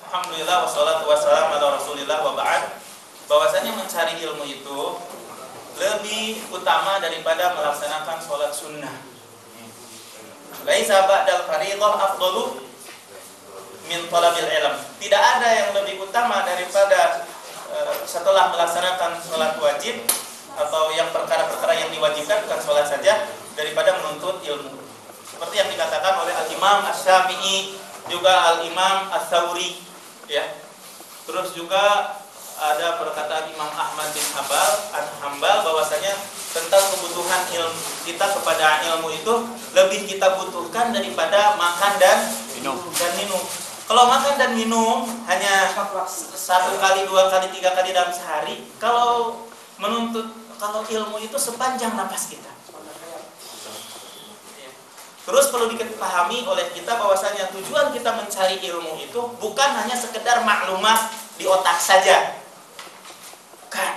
Alhamdulillah wassalatu wassalamu ala rasulillah wa ba'd. Bahwasanya mencari ilmu itu lebih utama daripada melaksanakan sholat sunnah. Laisa ba'dal fardhah afdalu min talabil ilm. Tidak ada yang lebih utama daripada setelah melaksanakan sholat wajib atau yang perkara-perkara yang diwajibkan, bukan sholat saja, daripada menuntut ilmu. Seperti yang dikatakan oleh Al-Imam Asy-Syafi'i, juga Al-Imam Ats-Tsauri, ya. Terus juga ada perkataan Imam Ahmad bin Hanbal bahwasanya tentang kebutuhan ilmu kita kepada ilmu itu lebih kita butuhkan daripada makan dan minum. Kalau makan dan minum hanya 1 kali, 2 kali, 3 kali dalam sehari. Kalau ilmu itu sepanjang napas kita. Terus perlu dipahami oleh kita bahwasanya tujuan kita mencari ilmu itu bukan hanya sekedar maklumat di otak saja. Bukan.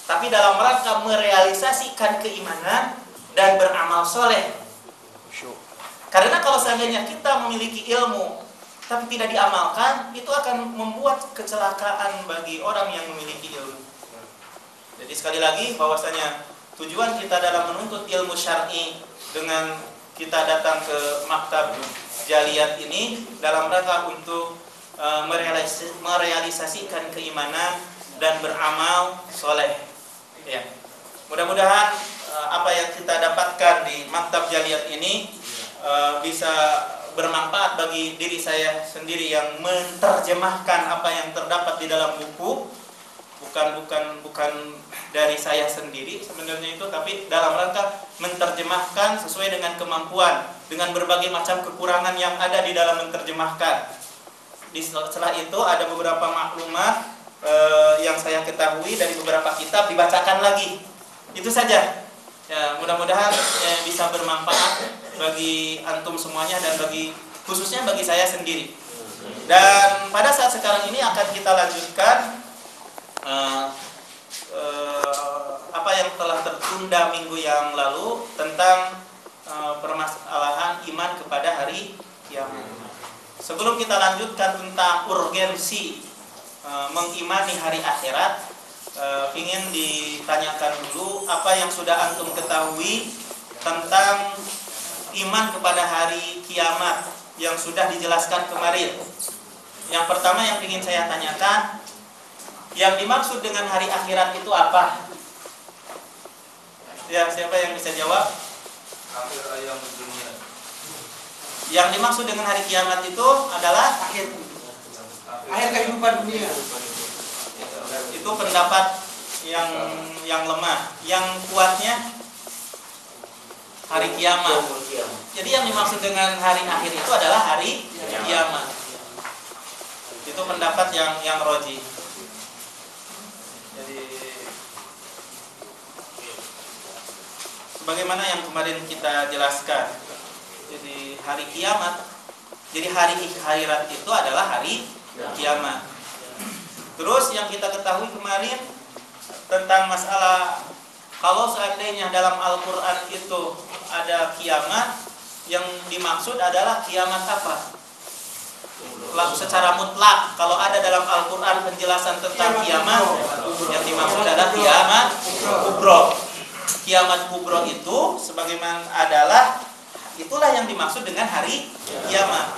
Tapi dalam rangka merealisasikan keimanan dan beramal soleh. Karena kalau seandainya kita memiliki ilmu tapi tidak diamalkan, itu akan membuat kecelakaan bagi orang yang memiliki ilmu. Jadi sekali lagi bahwasanya tujuan kita dalam menuntut ilmu syar'i dengan kita datang ke maktab Jaliyat ini dalam rangka untuk merealisasikan keimanan dan beramal soleh. Ya. Mudah-mudahan apa yang kita dapatkan di maktab Jaliyat ini bisa bermanfaat bagi diri saya sendiri yang menerjemahkan apa yang terdapat di dalam buku. Bukan dari saya sendiri sebenarnya itu, tapi dalam rangka menerjemahkan sesuai dengan kemampuan, dengan berbagai macam kekurangan yang ada di dalam menerjemahkan. Setelah itu ada beberapa maklumat yang saya ketahui dari beberapa kitab dibacakan lagi. Itu saja. Ya, mudah-mudahan bisa bermanfaat bagi antum semuanya dan khususnya bagi saya sendiri. Dan pada saat sekarang ini akan kita lanjutkan apa yang telah tertunda minggu yang lalu tentang permasalahan iman kepada hari kiamat. Sebelum kita lanjutkan tentang urgensi mengimani hari akhirat, ingin ditanyakan dulu apa yang sudah antum ketahui tentang iman kepada hari kiamat yang sudah dijelaskan kemarin. Yang pertama yang ingin saya tanyakan, yang dimaksud dengan hari akhirat itu apa? Ya, siapa yang bisa jawab? Akhir ayam dunia. Yang dimaksud dengan hari kiamat itu adalah akhir kehidupan dunia. Itu pendapat yang lemah. Yang kuatnya hari kiamat. Jadi yang dimaksud dengan hari akhir itu adalah hari kiamat. Itu pendapat yang roji. Jadi sebagaimana yang kemarin kita jelaskan. Jadi hari kiamat, jadi hari akhirat itu adalah hari kiamat. Terus yang kita ketahui kemarin tentang masalah kalau seandainya dalam Al-Quran itu ada kiamat, yang dimaksud adalah kiamat apa? Secara mutlak, kalau ada dalam Al-Quran penjelasan tentang kiamat, yang dimaksud adalah kiamat kubro. Kiamat kubro itu sebagaimana adalah Itulah yang dimaksud dengan hari kiamat.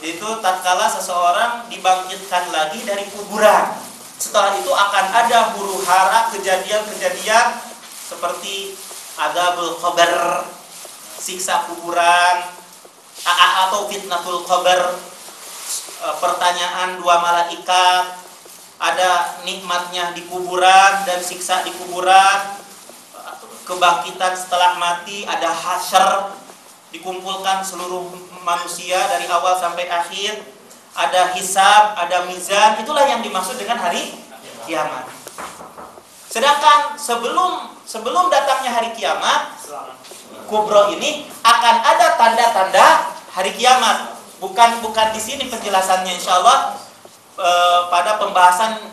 Itu tatkala seseorang dibangkitkan lagi dari kuburan. Setelah itu akan ada huru-hara kejadian-kejadian seperti adzabul qabr, siksa kuburan, atau fitnatul qabr, pertanyaan dua malaikat, ada nikmatnya di kuburan dan siksa di kuburan, kebangkitan setelah mati, ada hasyr, dikumpulkan seluruh manusia dari awal sampai akhir, ada hisab, ada mizan. Itulah yang dimaksud dengan hari kiamat. Sedangkan sebelum datangnya hari kiamat kubro ini akan ada tanda-tanda hari kiamat. Bukan di sini penjelasannya, insyaallah pada pembahasan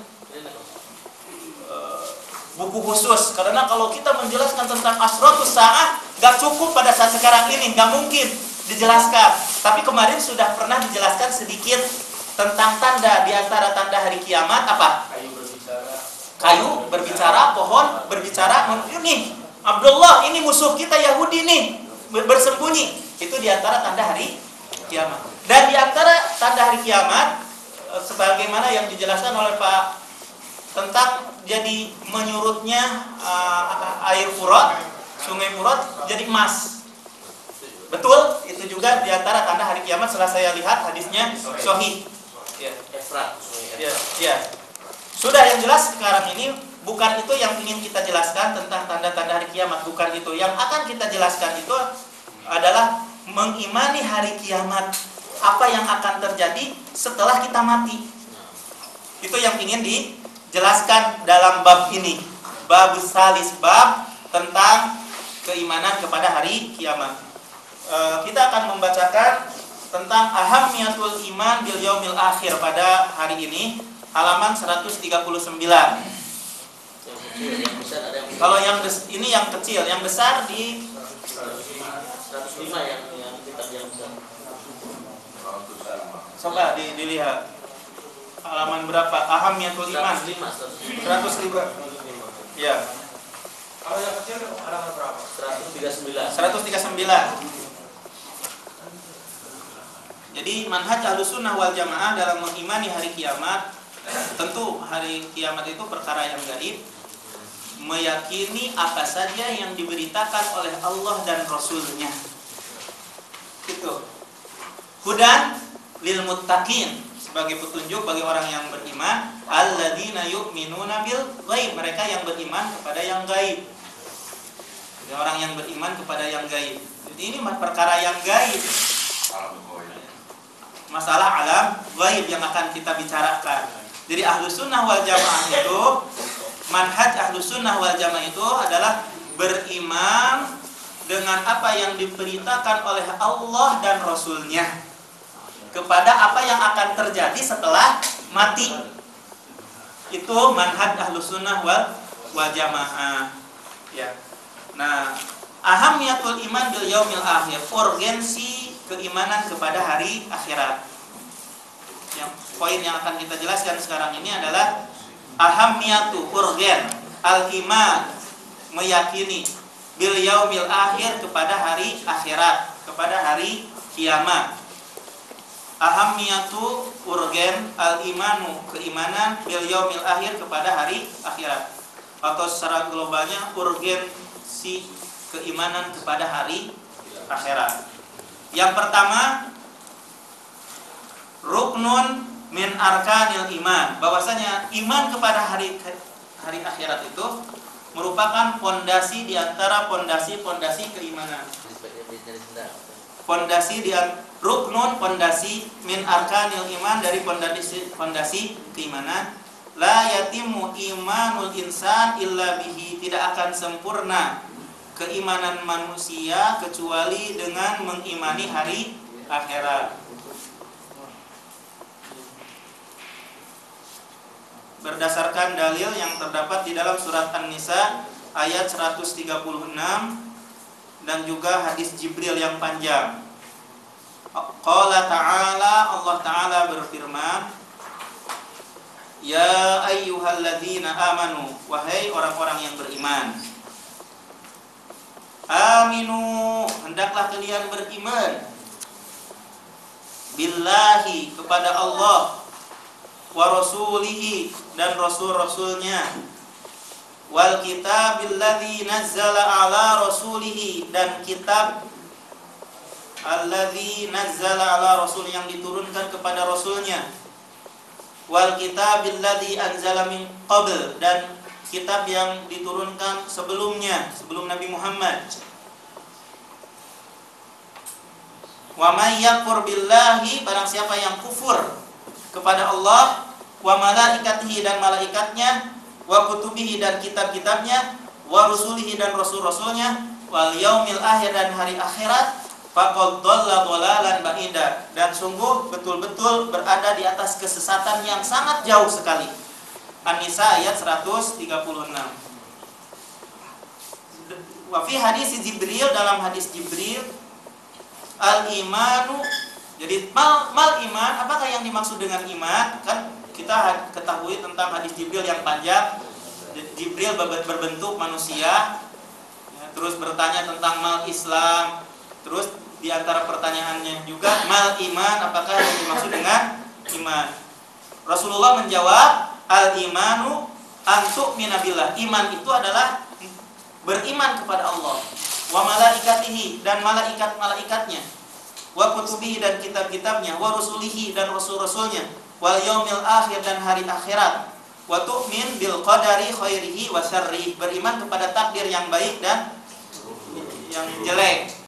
buku khusus. Karena kalau kita menjelaskan tentang asratus saah gak cukup pada saat sekarang ini, gak mungkin dijelaskan. Tapi kemarin sudah pernah dijelaskan sedikit tentang tanda. Di antara tanda hari kiamat apa? Kayu berbicara, pohon berbicara. Nih Abdullah, ini musuh kita Yahudi nih, bersembunyi. Itu di antara tanda hari kiamat. Dan di antara tanda hari kiamat, sebagaimana yang dijelaskan oleh Pak tentang jadi menyurutnya air Furat, sungai Furat jadi emas. Betul, itu juga di antara tanda hari kiamat. Setelah saya lihat hadisnya sahih. Ya. Ya. Sudah, yang jelas sekarang ini bukan itu yang ingin kita jelaskan tentang tanda-tanda hari kiamat, bukan itu. Yang akan kita jelaskan itu adalah mengimani hari kiamat, apa yang akan terjadi setelah kita mati. Itu yang ingin dijelaskan dalam bab ini. Bab salis, bab tentang keimanan kepada hari kiamat. Kita akan membacakan tentang ahamiyatul iman bil yaumil akhir pada hari ini, halaman 139. Kalau yang ini yang kecil, yang besar di 105 yang kita yang besar. Coba dilihat halaman berapa? Ahamiyatul iman 105. Ya. Kalau yang kecil halaman berapa? 139. Jadi manhaj Ahlussunnah wal Jamaah dalam mengimani hari kiamat, tentu hari kiamat itu perkara yang gaib, meyakini apa saja yang diberitakan oleh Allah dan Rasul-Nya. Itu. Hudan lil muttaqin, sebagai petunjuk bagi orang yang beriman, alladzina yu'minuna bil ghaib, mereka yang beriman kepada yang gaib. Orang yang beriman kepada yang gaib. Jadi ini perkara yang gaib. Masalah alam gaib yang akan kita bicarakan. Jadi Ahlussunnah wal Jamaah itu, manhaj Ahlussunnah wal Jamaah itu adalah beriman dengan apa yang diberitakan oleh Allah dan Rasul-Nya, kepada apa yang akan terjadi setelah mati. Itu manhaj Ahlussunnah wal Jamaah. Ya. Nah, ahamiyatul iman bil yaumil akhir, urgensi keimanan kepada hari akhirat. Yang poin yang akan kita jelaskan sekarang ini adalah ahamiyatu, urgen, al-iman, meyakini bil yaumil akhir, kepada hari akhirat, kepada hari kiamat. Ahamiyatu, urgen, al-imanu, keimanan bil yaumil akhir, kepada hari akhirat. Atau secara globalnya urgensi keimanan kepada hari akhirat. Yang pertama, ruknun min arkanil iman, bahwasanya iman kepada hari akhirat itu merupakan pondasi di antara pondasi-pondasi keimanan. Pondasi ruknun, pondasi, min arkanil iman, dari pondasi keimanan. La yatimu imanul insan illa bihi, tidak akan sempurna keimanan manusia kecuali dengan mengimani hari akhirat. Berdasarkan dalil yang terdapat di dalam surat An-Nisa ayat 136 dan juga hadis Jibril yang panjang. Qala ta'ala, Allah Ta'ala berfirman, ya ayyuhalladzina amanu, wahai orang-orang yang beriman, aminu, hendaklah kalian beriman billahi kepada Allah, wa rasulihi dan rasul-rasulnya, wal kitabil ladzi nazzala ala rasulihi dan kitab alladzi nazzala ala rasul yang diturunkan kepada rasulnya, wal kitabil ladzi anzala min qabl dan kitab yang diturunkan sebelumnya, sebelum Nabi Muhammad. Wa may yakfur billahi, barang siapa yang kufur kepada Allah, wa malaikatihi dan malaikatnya, wa kutubihi dan kitab-kitabnya, wa rusulihi dan rasul-rasulnya, wal yaumil akhir dan hari akhirat, faqad dhalla dhalalan ba'ida, dan sungguh betul-betul berada di atas kesesatan yang sangat jauh sekali. An-Nisa ayat 136. Wa fi hadis Jibril, dalam hadis Jibril, al-imanu, jadi mal iman, apakah yang dimaksud dengan iman? Kan kita ketahui tentang hadis Jibril yang panjang. Jibril berbentuk manusia, ya, terus bertanya tentang mal Islam. Terus di antara pertanyaannya juga mal iman, apakah yang dimaksud dengan iman? Rasulullah menjawab, al-imanu antuk minabillah. Iman itu adalah beriman kepada Allah, wa malaikatihi dan malaikat-malaikatnya, wa kutubihi dan kitab-kitabnya, wa rusulihi dan rasul-rasulnya, wal yaumil akhir dan hari akhirat, wa tu'min bil qadari khairihi wa syarrihi, beriman kepada takdir yang baik dan yang jelek.